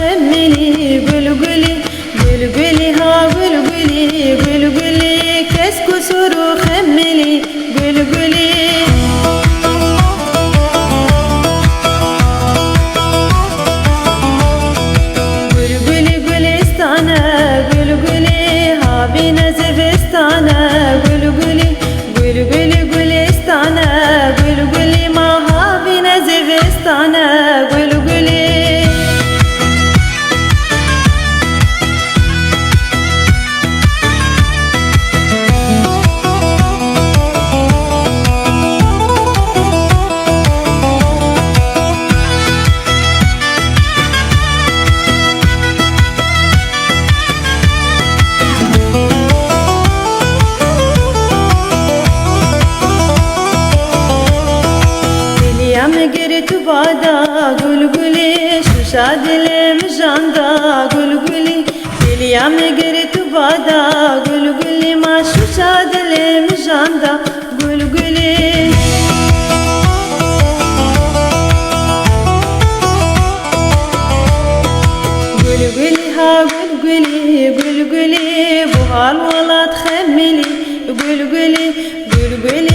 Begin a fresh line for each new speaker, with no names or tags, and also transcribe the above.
خملي قلقلي قلقلي ها قلقلي قلقلي كاس كسر خملي قلقلي قلقلي قلستانا قلقلي ها بينا زفستانا قلقلي قلقلي قلستانا قلقلي ما ها بينا زفستانا قلقلي مقرت بادا قلقلي شوشاد المجاندا قلقلي دليا مقرت بادا قلقلي ما شوشاد المجاندا قلقلي قلقلي ها قلقلي قلقلي بوها الولاد خملي قلقلي قلقلي